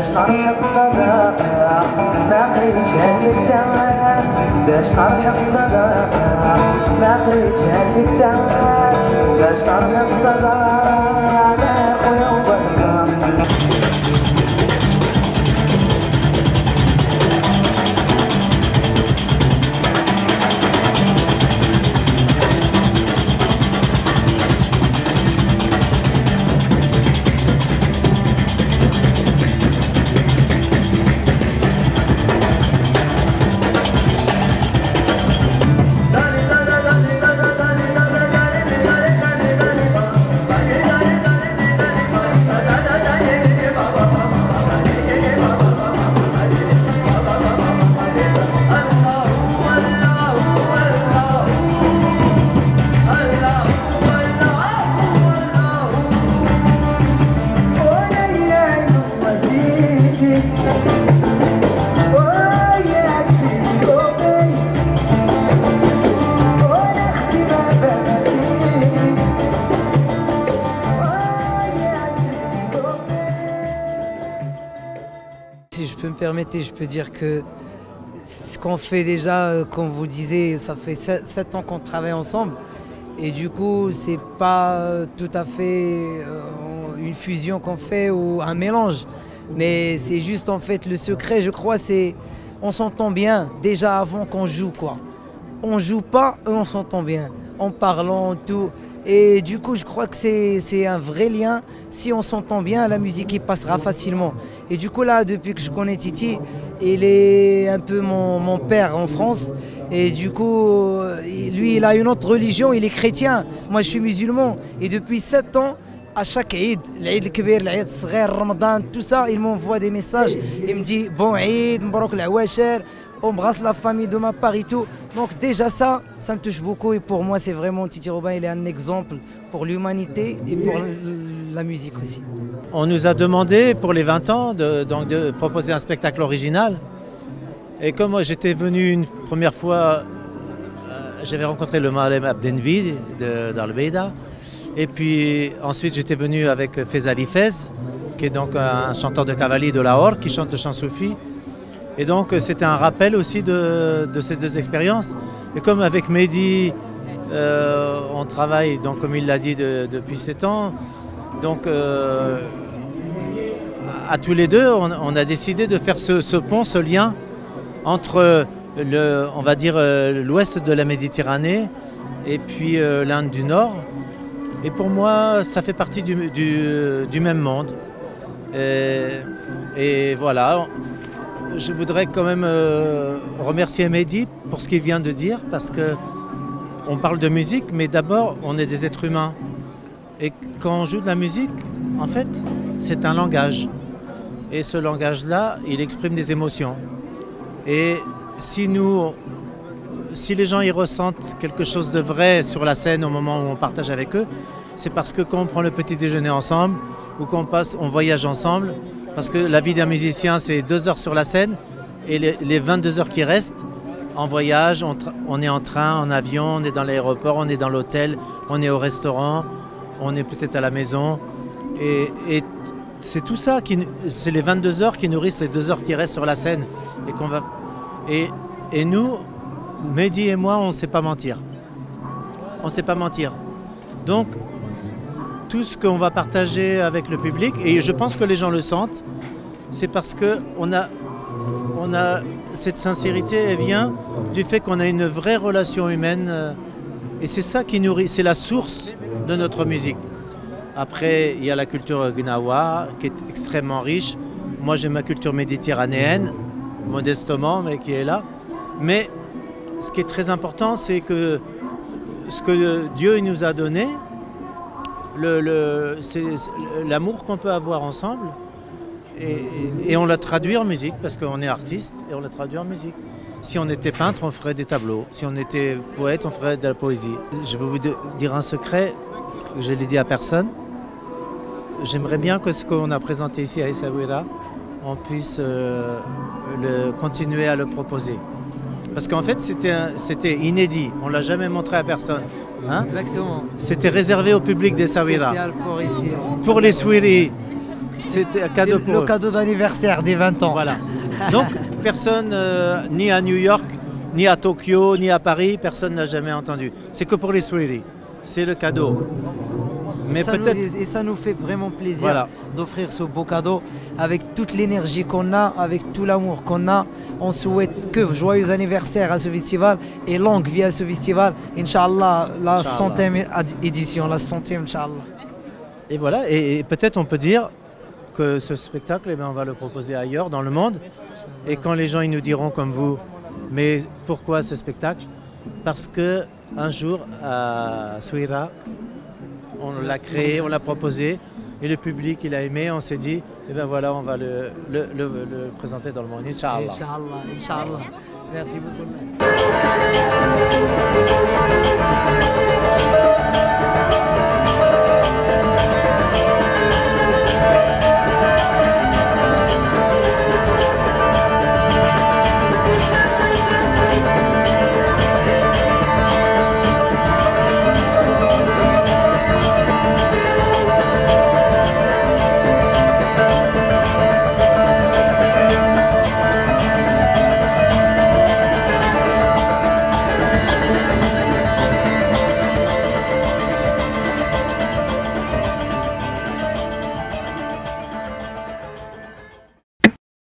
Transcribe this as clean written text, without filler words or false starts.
باش نرحق الصداقة ما قريتش هاد الكتاب باش نرحق الصداقة ما قريتش هاد الكتاب باش نرحق الصداقة يا خويا وبركة. Si je peux me permettre, je peux dire que ce qu'on fait déjà, comme vous disiez, ça fait 7 ans qu'on travaille ensemble. Et du coup, c'est pas tout à fait une fusion qu'on fait ou un mélange. Mais c'est juste en fait le secret, je crois, c'est on s'entend bien déjà avant qu'on joue quoi. On joue pas et on s'entend bien, en parlant, tout. Et du coup, je crois que c'est un vrai lien. Si on s'entend bien, la musique il passera facilement. Et du coup, là, depuis que je connais Titi, il est un peu mon père en France. Et du coup, lui, il a une autre religion, il est chrétien. Moi, je suis musulman. Et depuis 7 ans, à chaque Eid, l'Eid al-Kbir, l'Eid al-Sghir, Ramadan, tout ça, il m'envoie des messages. Il me dit bon Eid, Mbarouk al-Awasher, embrasse la famille de ma part et tout. Donc déjà ça me touche beaucoup et pour moi c'est vraiment Titi Robin, il est un exemple pour l'humanité et pour la musique aussi. On nous a demandé pour les 20 ans de proposer un spectacle original. Et comme moi j'étais venu une première fois, j'avais rencontré le Malem Abdenvi d'Al-Beida. Et puis ensuite j'étais venu avec Fezali Fez, qui est donc un chanteur de cavalier de Lahore, qui chante le chant soufi. Et donc c'était un rappel aussi de ces deux expériences. Et comme avec Mehdi, on travaille, donc, comme il l'a dit, depuis 7 ans, donc à tous les deux, on a décidé de faire ce pont, ce lien entre on va dire l'ouest de la Méditerranée et puis l'Inde du Nord. Et pour moi, ça fait partie du même monde. Et voilà. Je voudrais quand même remercier Mehdi pour ce qu'il vient de dire, parce qu'on parle de musique, mais d'abord, on est des êtres humains. Et quand on joue de la musique, en fait, c'est un langage. Et ce langage-là, il exprime des émotions. Et si les gens y ressentent quelque chose de vrai sur la scène au moment où on partage avec eux, c'est parce que quand on prend le petit déjeuner ensemble ou on voyage ensemble, parce que la vie d'un musicien, c'est 2 heures sur la scène et les 22 heures qui restent, en voyage, on est en train, en avion, on est dans l'aéroport, on est dans l'hôtel, on est au restaurant, on est peut-être à la maison. Et c'est tout ça, c'est les 22 heures qui nourrissent les 2 heures qui restent sur la scène. Et nous, Mehdi et moi, on ne sait pas mentir. On ne sait pas mentir. Donc, tout ce qu'on va partager avec le public, et je pense que les gens le sentent, c'est parce qu'on a cette sincérité, elle vient du fait qu'on a une vraie relation humaine, et c'est ça qui nourrit, c'est la source de notre musique. Après, il y a la culture gnawa qui est extrêmement riche. Moi, j'ai ma culture méditerranéenne, modestement, mais qui est là. Mais ce qui est très important, c'est que ce que Dieu nous a donné, c'est l'amour qu'on peut avoir ensemble, et on l'a traduit en musique, parce qu'on est artiste et on l'a traduit en musique. Si on était peintre, on ferait des tableaux. Si on était poète, on ferait de la poésie. Je vais vous dire un secret, je ne l'ai dit à personne. J'aimerais bien que ce qu'on a présenté ici à Essaouira, on puisse continuer à le proposer. Parce qu'en fait, c'était inédit, on ne l'a jamais montré à personne. Hein? Exactement. C'était réservé au public d'Essaouira. Spécial pour ici. Pour les Souiri. C'était un cadeau C'est pour le eux. cadeau d'anniversaire des 20 ans. Voilà. Donc personne, ni à New York, ni à Tokyo, ni à Paris, personne n'a jamais entendu. C'est que pour les Swahili. C'est le cadeau. Mais peut-être. Et ça nous fait vraiment plaisir Voilà. d'offrir ce beau cadeau avec toute l'énergie qu'on a, avec tout l'amour qu'on a. On souhaite que joyeux anniversaire à ce festival et longue vie à ce festival. Inch'Allah, la Inch'Allah. 100e édition, la 100e, Inch'Allah. Et voilà. Et peut-être on peut dire que ce spectacle, eh bien, on va le proposer ailleurs dans le monde. Et quand les gens ils nous diront comme vous, mais pourquoi ce spectacle? Parce que un jour à Souira, on l'a créé, on l'a proposé, et le public il a aimé. On s'est dit, et ben voilà, on va le présenter dans le monde. Inch'Allah. Inch'Allah, Inch'Allah. Merci beaucoup.